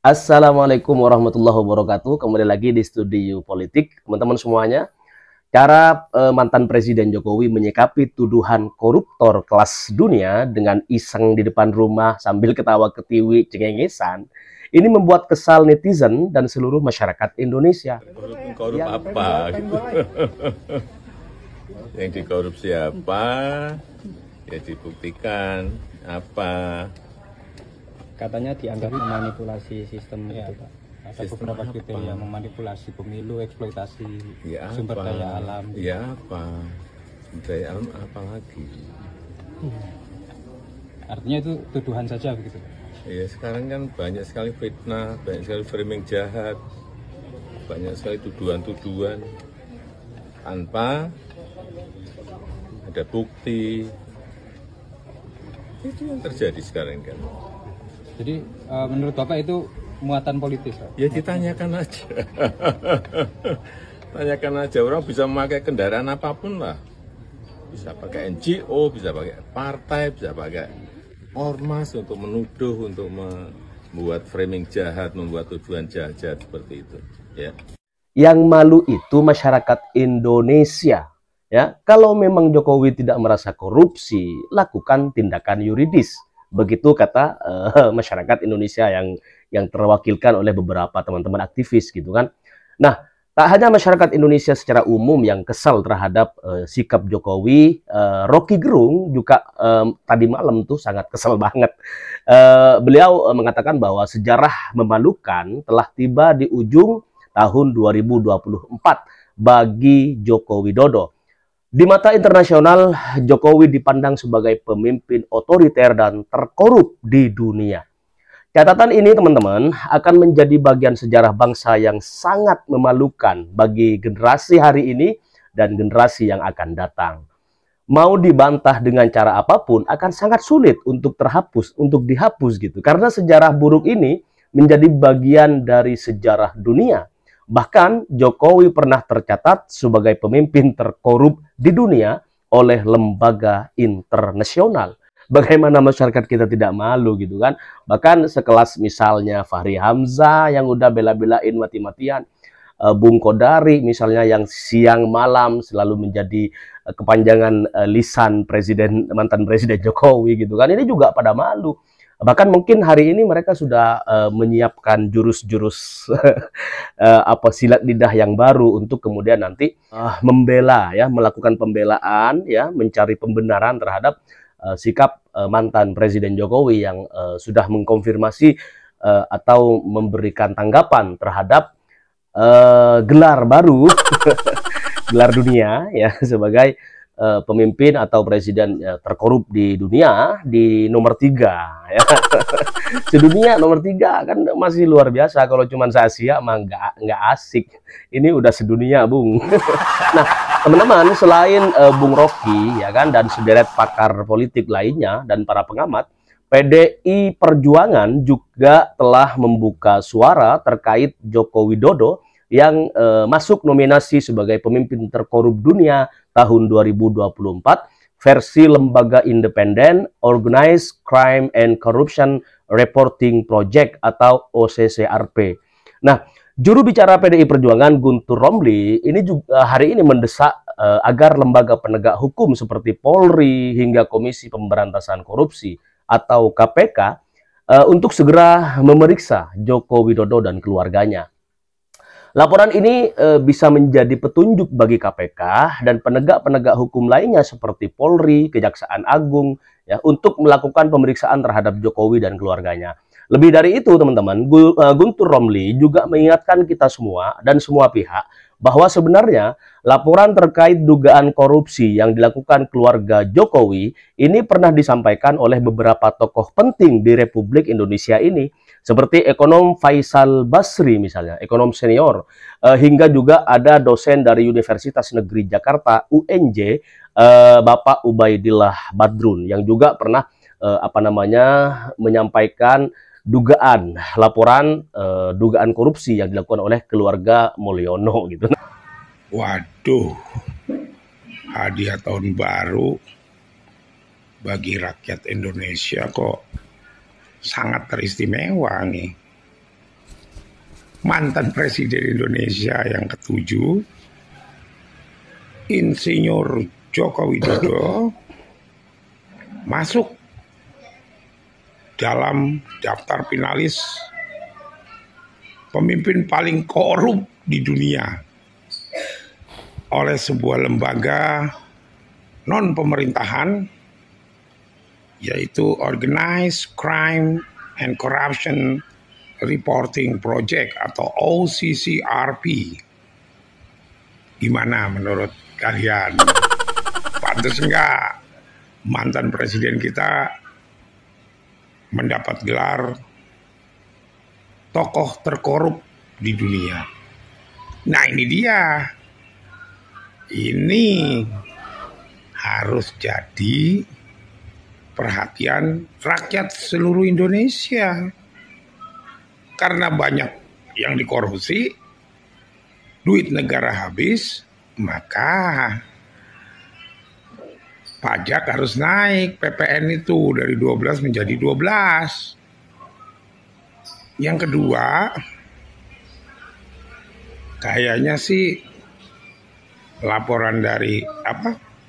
Assalamualaikum warahmatullahi wabarakatuh. Kembali lagi di Studio Politik, teman-teman semuanya. Cara mantan Presiden Jokowi menyikapi tuduhan koruptor kelas dunia dengan iseng di depan rumah sambil ketawa ketiwi cengengesan, ini membuat kesal netizen dan seluruh masyarakat Indonesia. Korup apa? Gitu. Yang dikorupsi apa? Ya dibuktikan apa? Katanya dianggap memanipulasi sistem itu, Pak. Ada Sistem beberapa apa? kriteria memanipulasi pemilu, eksploitasi Ya sumber apa? daya alam. Ya apa? Sumber daya alam apa lagi? Artinya itu tuduhan saja begitu, Pak. Ya sekarang kan banyak sekali fitnah, banyak sekali framing jahat, banyak sekali tuduhan-tuduhan tanpa ada bukti. Itu yang terjadi sekarang kan. Jadi menurut Bapak itu muatan politis, Pak? Ya ditanyakan aja. Tanyakan aja, orang bisa memakai kendaraan apapun lah. Bisa pakai NGO, bisa pakai partai, bisa pakai ormas untuk menuduh, untuk membuat framing jahat, membuat tujuan jahat-jahat seperti itu. Ya. Yang malu itu masyarakat Indonesia. Ya, kalau memang Jokowi tidak merasa korupsi, lakukan tindakan yuridis. Begitu kata masyarakat Indonesia yang terwakilkan oleh beberapa teman-teman aktivis gitu kan. Nah, tak hanya masyarakat Indonesia secara umum yang kesal terhadap sikap Jokowi, Rocky Gerung juga tadi malam tuh sangat kesal banget. Beliau mengatakan bahwa sejarah memalukan telah tiba di ujung tahun 2024 bagi Joko Widodo. Di mata internasional, Jokowi dipandang sebagai pemimpin otoriter dan terkorup di dunia. Catatan ini, teman-teman, akan menjadi bagian sejarah bangsa yang sangat memalukan bagi generasi hari ini dan generasi yang akan datang. Mau dibantah dengan cara apapun akan sangat sulit untuk dihapus gitu. Karena sejarah buruk ini menjadi bagian dari sejarah dunia. Bahkan Jokowi pernah tercatat sebagai pemimpin terkorup di dunia oleh lembaga internasional. Bagaimana masyarakat kita tidak malu gitu kan? Bahkan sekelas misalnya Fahri Hamzah yang udah bela-belain mati-matian, Bung Kodari misalnya yang siang malam selalu menjadi kepanjangan lisan mantan Presiden Jokowi gitu kan. Ini juga pada malu. Bahkan mungkin hari ini mereka sudah menyiapkan jurus-jurus silat lidah yang baru untuk kemudian nanti membela ya, melakukan pembelaan ya, mencari pembenaran terhadap sikap mantan Presiden Jokowi yang sudah mengkonfirmasi atau memberikan tanggapan terhadap gelar baru gelar dunia ya sebagai pemimpin atau presiden terkorup di dunia di nomor 3 ya. Sedunia nomor 3 kan masih luar biasa. Kalau cuma se-Asia mah nggak asik. Ini udah sedunia, Bung. Nah, teman-teman, selain Bung Rocky ya kan dan sederet pakar politik lainnya dan para pengamat, PDI Perjuangan juga telah membuka suara terkait Joko Widodo yang masuk nominasi sebagai pemimpin terkorup dunia tahun 2024 versi lembaga independen Organized Crime and Corruption Reporting Project atau OCCRP. Nah, juru bicara PDI Perjuangan Guntur Romli ini juga hari ini mendesak agar lembaga penegak hukum seperti Polri hingga Komisi Pemberantasan Korupsi atau KPK untuk segera memeriksa Joko Widodo dan keluarganya. Laporan ini bisa menjadi petunjuk bagi KPK dan penegak-penegak hukum lainnya seperti Polri, Kejaksaan Agung, ya, untuk melakukan pemeriksaan terhadap Jokowi dan keluarganya. Lebih dari itu, teman-teman, Guntur Romli juga mengingatkan kita semua dan semua pihak bahwa sebenarnya laporan terkait dugaan korupsi yang dilakukan keluarga Jokowi ini pernah disampaikan oleh beberapa tokoh penting di Republik Indonesia ini, seperti ekonom Faisal Basri misalnya, ekonom senior, hingga juga ada dosen dari Universitas Negeri Jakarta UNJ, Bapak Ubaidillah Badrun, yang juga pernah menyampaikan laporan dugaan korupsi yang dilakukan oleh keluarga Mulyono gitu. Waduh, hadiah tahun baru bagi rakyat Indonesia kok sangat teristimewa nih. mantan Presiden Indonesia yang ketujuh, Insinyur Joko Widodo, masuk dalam daftar finalis pemimpin paling korup di dunia oleh sebuah lembaga non-pemerintahan, yaitu Organized Crime and Corruption Reporting Project atau OCCRP. Gimana menurut kalian? Pantas enggak mantan presiden kita mendapat gelar tokoh terkorup di dunia? Nah, ini dia. Ini harus jadi perhatian rakyat seluruh Indonesia. Karena banyak yang dikorupsi, duit negara habis, maka pajak harus naik, PPN itu dari 12 menjadi 12. Yang kedua, kayaknya sih laporan dari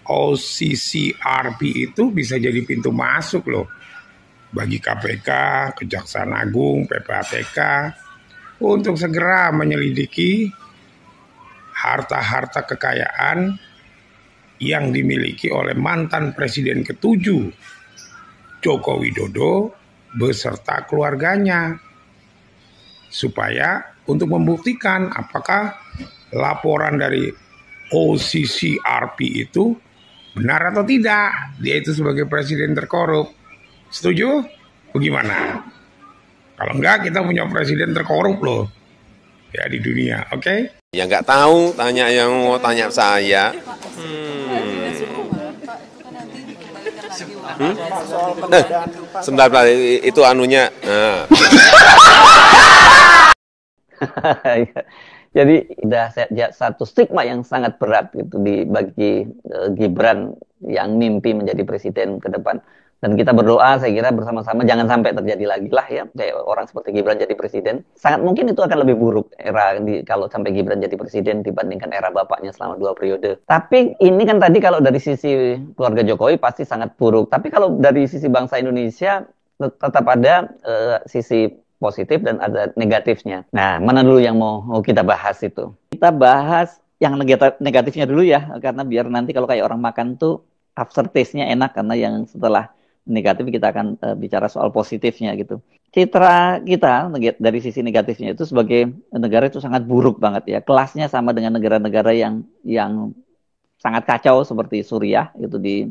OCCRP itu bisa jadi pintu masuk loh bagi KPK, Kejaksaan Agung, PPATK untuk segera menyelidiki harta-harta kekayaan yang dimiliki oleh mantan presiden ketujuh Joko Widodo beserta keluarganya, supaya untuk membuktikan apakah laporan dari OCCRP itu benar atau tidak dia itu sebagai presiden terkorup. Setuju? Bagaimana? Kalau enggak, kita punya presiden terkorup loh ya di dunia, oke? Ya nggak tahu, tanya yang mau tanya saya. Sebentar, itu anunya. Jadi udah satu stigma yang sangat berat gitu bagi Gibran yang mimpi menjadi presiden ke depan. Dan kita berdoa, saya kira bersama-sama jangan sampai terjadi lagi lah ya, kayak orang seperti Gibran jadi presiden. Sangat mungkin itu akan lebih buruk kalau sampai Gibran jadi presiden dibandingkan era bapaknya selama 2 periode. Tapi ini kan tadi kalau dari sisi keluarga Jokowi pasti sangat buruk. Tapi kalau dari sisi bangsa Indonesia tetap ada sisi positif dan ada negatifnya. Nah, mana dulu yang mau kita bahas itu? Kita bahas yang negatifnya dulu ya, karena biar nanti kalau kayak orang makan tuh aftertaste-nya enak, karena yang setelah negatif kita akan bicara soal positifnya gitu. Citra kita dari sisi negatifnya itu sebagai negara itu sangat buruk banget ya. Kelasnya sama dengan negara-negara yang sangat kacau seperti Suriah itu di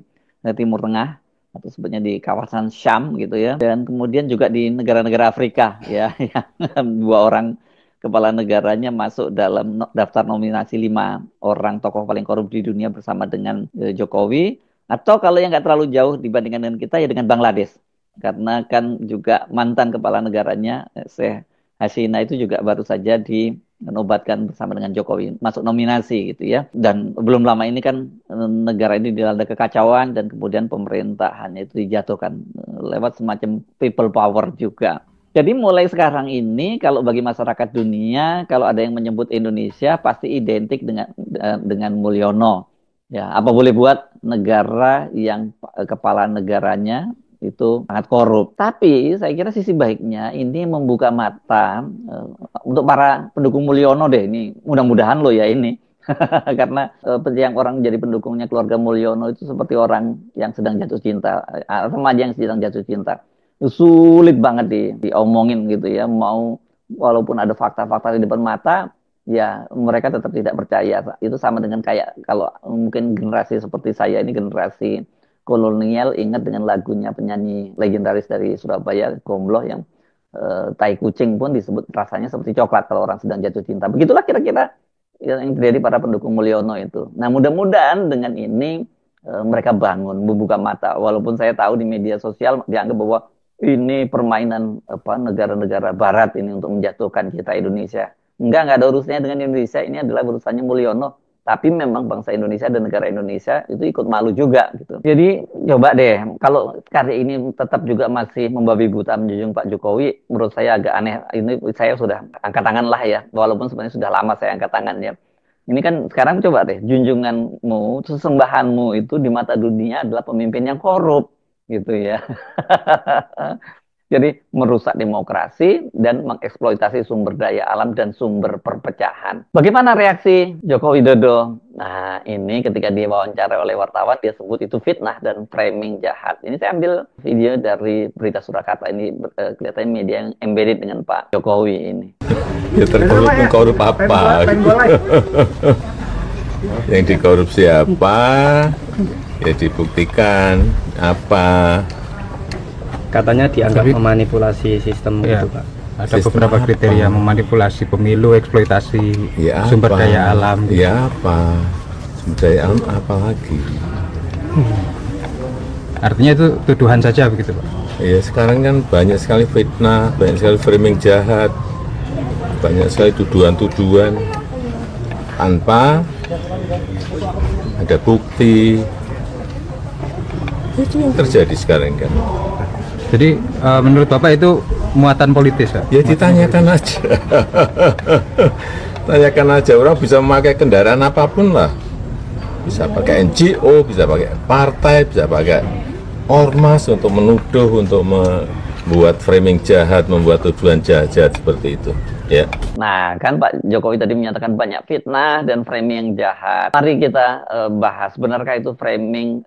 Timur Tengah, atau sebenarnya di kawasan Syam gitu ya, dan kemudian juga di negara-negara Afrika ya, yang 2 orang kepala negaranya masuk dalam daftar nominasi 5 orang tokoh paling korup di dunia bersama dengan Jokowi. Atau kalau yang nggak terlalu jauh dibandingkan dengan kita ya dengan Bangladesh, karena kan juga mantan kepala negaranya Sheikh Hasina itu juga baru saja dinobatkan bersama dengan Jokowi masuk nominasi gitu ya. Dan belum lama ini kan negara ini dilanda kekacauan dan kemudian pemerintahannya itu dijatuhkan lewat semacam people power juga. Jadi mulai sekarang ini kalau bagi masyarakat dunia, kalau ada yang menyebut Indonesia pasti identik dengan Mulyono. Ya, apa boleh buat negara yang kepala negaranya itu sangat korup. Tapi saya kira sisi baiknya ini membuka mata untuk para pendukung Mulyono deh. Ini mudah-mudahan loh ya ini. Karena yang orang jadi pendukungnya keluarga Mulyono itu seperti orang yang sedang jatuh cinta, remaja yang sedang jatuh cinta. Sulit banget diomongin gitu ya. Walaupun ada fakta-fakta di depan mata, ya mereka tetap tidak percaya. Itu sama dengan kayak kalau mungkin generasi seperti saya ini generasi kolonial ingat dengan lagunya penyanyi legendaris dari Surabaya, Gombloh, yang tai kucing pun disebut rasanya seperti coklat kalau orang sedang jatuh cinta. Begitulah kira-kira yang terjadi pada pendukung Mulyono itu. Nah, mudah-mudahan dengan ini mereka bangun, membuka mata. Walaupun saya tahu di media sosial dianggap bahwa ini permainan negara-negara barat ini untuk menjatuhkan kita Indonesia. Enggak ada urusannya dengan Indonesia, ini adalah urusannya Mulyono. Tapi memang bangsa Indonesia dan negara Indonesia itu ikut malu juga gitu. Jadi coba deh, kalau karya ini tetap juga masih membabi buta menjunjung Pak Jokowi, menurut saya agak aneh. Ini saya sudah angkat tangan lah ya, walaupun sebenarnya sudah lama saya angkat tangannya. Ini kan sekarang coba deh, junjunganmu, sesembahanmu itu di mata dunia adalah pemimpin yang korup gitu ya. Jadi merusak demokrasi dan mengeksploitasi sumber daya alam dan sumber perpecahan. Bagaimana reaksi Joko Widodo? Nah, ini ketika diwawancara oleh wartawan, dia sebut itu fitnah dan framing jahat. Ini saya ambil video dari Berita Surakarta. Ini kelihatannya media yang embedded dengan Pak Jokowi ini. Ya terkorup apa? Yang dikorupsi apa? Ya dibuktikan apa? Katanya dianggap memanipulasi sistem gitu Pak. Ada Sistem beberapa apa? kriteria memanipulasi pemilu, eksploitasi Ya sumber apa? daya alam. Ya apa? Sumber daya alam apa lagi? Artinya itu tuduhan saja begitu Pak. Ya sekarang kan banyak sekali fitnah, banyak sekali framing jahat, banyak sekali tuduhan-tuduhan tanpa ada bukti. Itu yang terjadi sekarang kan. Jadi menurut Bapak itu muatan politis ya? Ya ditanyakan aja. Tanyakan aja, orang bisa memakai kendaraan apapun lah. Bisa pakai NGO, bisa pakai partai, bisa pakai ormas untuk menuduh, untuk membuat framing jahat, membuat tuduhan jahat-jahat seperti itu. Ya. Nah, kan Pak Jokowi tadi menyatakan banyak fitnah dan framing yang jahat. Mari kita bahas, benarkah itu framing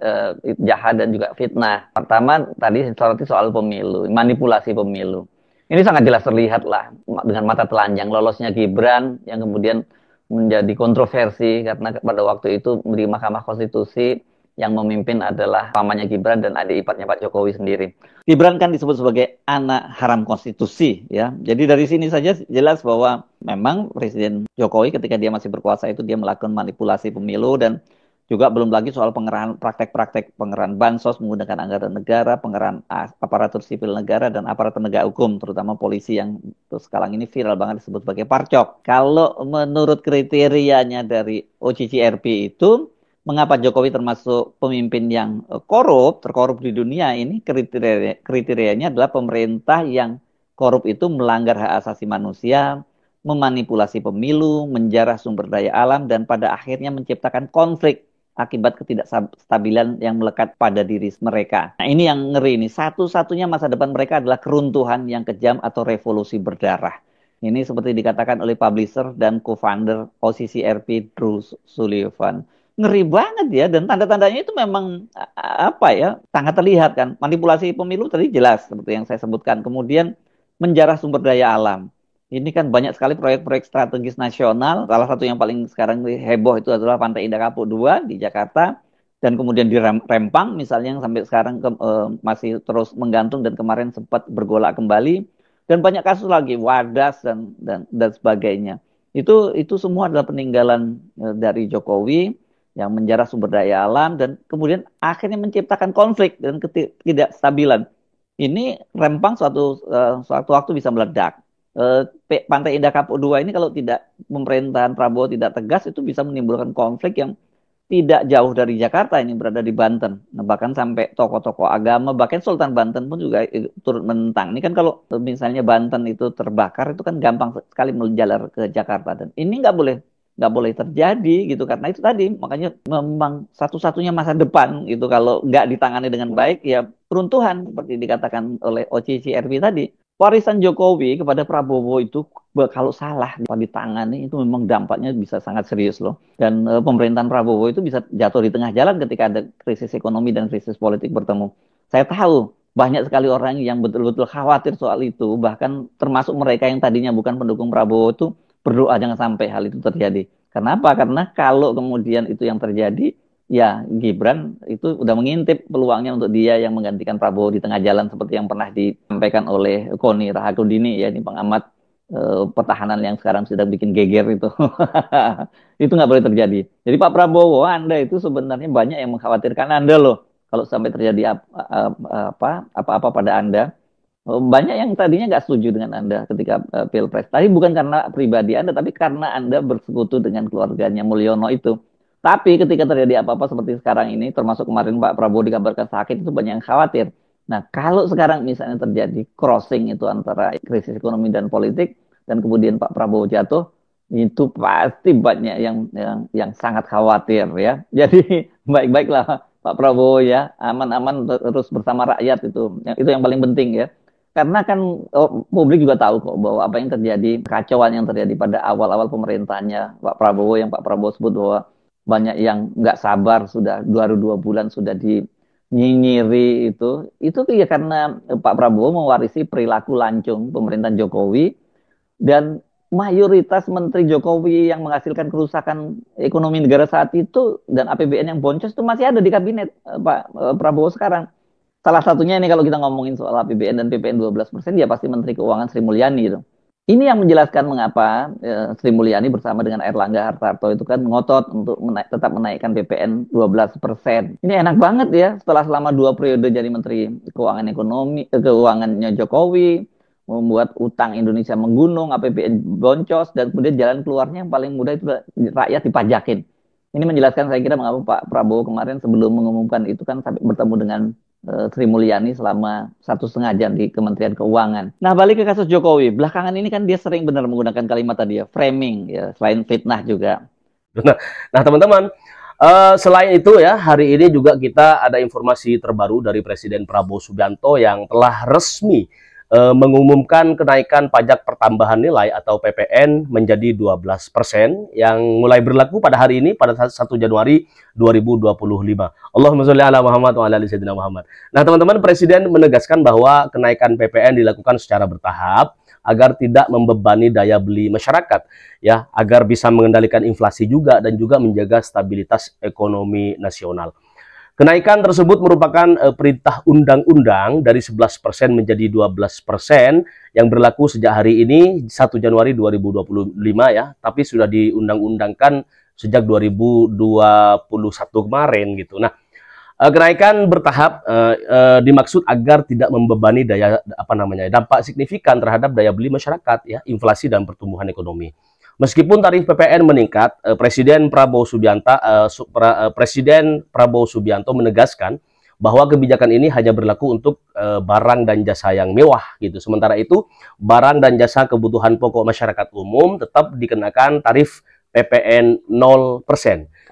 jahat dan juga fitnah? Pertama, tadi soroti soal pemilu, manipulasi pemilu. Ini sangat jelas terlihat lah dengan mata telanjang lolosnya Gibran yang kemudian menjadi kontroversi karena pada waktu itu di Mahkamah Konstitusi yang memimpin adalah pamannya Gibran dan adik iparnya Pak Jokowi sendiri. Gibran kan disebut sebagai anak haram konstitusi ya. Jadi dari sini saja jelas bahwa memang Presiden Jokowi ketika dia masih berkuasa itu dia melakukan manipulasi pemilu dan juga belum lagi soal pengerahan praktek-praktek pengerahan bansos menggunakan anggaran negara, pengerahan aparatur sipil negara dan aparat penegak hukum terutama polisi yang sekarang ini viral banget disebut sebagai parcok. Kalau menurut kriterianya dari OCCRP itu mengapa Jokowi termasuk pemimpin yang terkorup di dunia ini kriterianya adalah pemerintah yang korup itu melanggar hak asasi manusia, memanipulasi pemilu, menjarah sumber daya alam, dan pada akhirnya menciptakan konflik akibat ketidakstabilan yang melekat pada diri mereka. Nah ini yang ngeri ini, satu-satunya masa depan mereka adalah keruntuhan yang kejam atau revolusi berdarah. Ini seperti dikatakan oleh publisher dan co-founder OCCRP Drew Sullivan. Ngeri banget ya, dan tanda-tandanya itu memang sangat terlihat kan. Manipulasi pemilu tadi jelas seperti yang saya sebutkan. Kemudian menjarah sumber daya alam. Ini kan banyak sekali proyek-proyek strategis nasional. Salah satu yang paling sekarang heboh itu adalah Pantai Indah Kapuk 2 di Jakarta. Dan kemudian di Rempang misalnya yang sampai sekarang masih terus menggantung dan kemarin sempat bergolak kembali. Dan banyak kasus lagi, Wadas dan sebagainya. Itu semua adalah peninggalan dari Jokowi yang menjarah sumber daya alam dan kemudian akhirnya menciptakan konflik dan ketidakstabilan. Ini Rempang suatu waktu bisa meledak. Pantai Indah Kapuk 2 ini kalau tidak pemerintahan Prabowo tidak tegas itu bisa menimbulkan konflik yang tidak jauh dari Jakarta, ini berada di Banten. Nah, bahkan sampai tokoh-tokoh agama, bahkan Sultan Banten pun juga turut menentang. Ini kan kalau misalnya Banten itu terbakar itu kan gampang sekali menjalar ke Jakarta dan ini nggak boleh terjadi gitu karena itu tadi makanya memang satu-satunya masa depan gitu kalau nggak ditangani dengan baik ya peruntuhan seperti dikatakan oleh OCCRP tadi. Warisan Jokowi kepada Prabowo itu kalau salah ditangani itu memang dampaknya bisa sangat serius loh. Dan pemerintahan Prabowo itu bisa jatuh di tengah jalan ketika ada krisis ekonomi dan krisis politik bertemu. Saya tahu banyak sekali orang yang betul-betul khawatir soal itu, bahkan termasuk mereka yang tadinya bukan pendukung Prabowo itu berdoa jangan sampai hal itu terjadi. Kenapa? Karena kalau kemudian itu yang terjadi, ya Gibran itu udah mengintip peluangnya untuk dia yang menggantikan Prabowo di tengah jalan seperti yang pernah disampaikan oleh Koni Rahakundini ya, ini pengamat pertahanan yang sekarang sudah bikin geger itu. Itu nggak boleh terjadi. Jadi Pak Prabowo, Anda itu sebenarnya banyak yang mengkhawatirkan Anda loh. Kalau sampai terjadi apa-apa pada Anda, Banyak yang tadinya nggak setuju dengan Anda ketika Pilpres. Tadi bukan karena pribadi Anda, tapi karena Anda bersekutu dengan keluarganya Mulyono itu. Tapi ketika terjadi apa-apa seperti sekarang ini, termasuk kemarin Pak Prabowo dikabarkan sakit, itu banyak yang khawatir. Nah, kalau sekarang misalnya terjadi crossing itu antara krisis ekonomi dan politik, dan kemudian Pak Prabowo jatuh, itu pasti banyak yang sangat khawatir ya. Jadi baik-baiklah Pak Prabowo ya, aman-aman terus bersama rakyat itu. Itu yang paling penting ya. Karena kan publik juga tahu kok bahwa apa yang terjadi, kekacauan yang terjadi pada awal-awal pemerintahannya Pak Prabowo, yang Pak Prabowo sebut bahwa banyak yang nggak sabar, sudah baru 2 bulan sudah dinyinyiri itu ya karena Pak Prabowo mewarisi perilaku lancung pemerintahan Jokowi, dan mayoritas menteri Jokowi yang menghasilkan kerusakan ekonomi negara saat itu dan APBN yang boncos itu masih ada di kabinet Pak Prabowo sekarang. Salah satunya ini kalau kita ngomongin soal APBN dan PPN 12%, ya pasti Menteri Keuangan Sri Mulyani itu. Ini yang menjelaskan mengapa Sri Mulyani bersama dengan Erlangga Hartarto itu kan ngotot untuk tetap menaikkan PPN 12%. Ini enak banget ya, setelah selama 2 periode jadi Menteri Keuangannya Jokowi, membuat utang Indonesia menggunung, APBN boncos, dan kemudian jalan keluarnya yang paling mudah itu rakyat dipajakin. Ini menjelaskan saya kira mengapa Pak Prabowo kemarin sebelum mengumumkan itu kan sampai bertemu dengan Sri Mulyani selama 1,5 jam di Kementerian Keuangan. Nah, balik ke kasus Jokowi. Belakangan ini kan dia sering benar menggunakan kalimat tadi ya, framing ya, selain fitnah juga. Nah teman-teman, selain itu ya, hari ini juga kita ada informasi terbaru dari Presiden Prabowo Subianto yang telah resmi mengumumkan kenaikan pajak pertambahan nilai atau PPN menjadi 12% yang mulai berlaku pada hari ini pada 1 Januari 2025. Allahumma sholli ala Muhammad wa ala ali sayyidina Muhammad. Nah, teman-teman, Presiden menegaskan bahwa kenaikan PPN dilakukan secara bertahap agar tidak membebani daya beli masyarakat ya, agar bisa mengendalikan inflasi juga dan juga menjaga stabilitas ekonomi nasional. Kenaikan tersebut merupakan perintah undang-undang dari 11% menjadi 12% yang berlaku sejak hari ini 1 Januari 2025 ya, tapi sudah diundang-undangkan sejak 2021 kemarin gitu. Nah, kenaikan bertahap dimaksud agar tidak membebani dampak signifikan terhadap daya beli masyarakat ya, inflasi dan pertumbuhan ekonomi. Meskipun tarif PPN meningkat, Presiden Prabowo Subianto menegaskan bahwa kebijakan ini hanya berlaku untuk barang dan jasa yang mewah gitu. Sementara itu, barang dan jasa kebutuhan pokok masyarakat umum tetap dikenakan tarif PPN 0%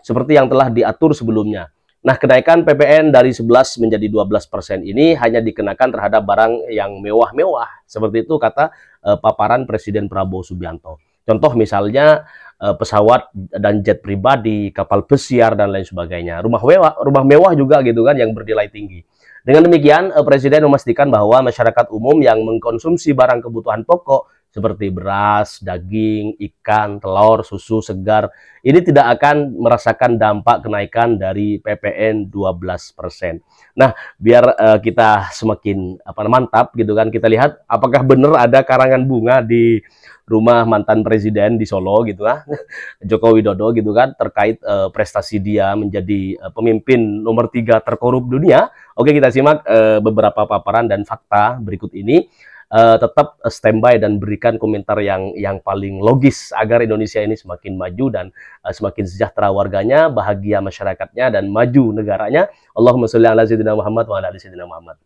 seperti yang telah diatur sebelumnya. Nah, kenaikan PPN dari 11 menjadi 12% ini hanya dikenakan terhadap barang yang mewah-mewah. Seperti itu kata paparan Presiden Prabowo Subianto. Contoh misalnya pesawat dan jet pribadi, kapal pesiar dan lain sebagainya. Rumah mewah juga gitu kan yang bernilai tinggi. Dengan demikian, Presiden memastikan bahwa masyarakat umum yang mengkonsumsi barang kebutuhan pokok seperti beras, daging, ikan, telur, susu segar, ini tidak akan merasakan dampak kenaikan dari PPN 12%. Nah, biar kita semakin mantap gitu kan, kita lihat apakah benar ada karangan bunga di rumah mantan presiden di Solo gitu kan, Joko Widodo gitu kan, terkait prestasi dia menjadi pemimpin nomor 3 terkorup dunia. Oke, kita simak beberapa paparan dan fakta berikut ini. Tetap standby dan berikan komentar yang paling logis agar Indonesia ini semakin maju dan semakin sejahtera warganya, bahagia masyarakatnya, dan maju negaranya. Allahumma sholli ala sayyidina Muhammad wa ala ali sayyidina Muhammad.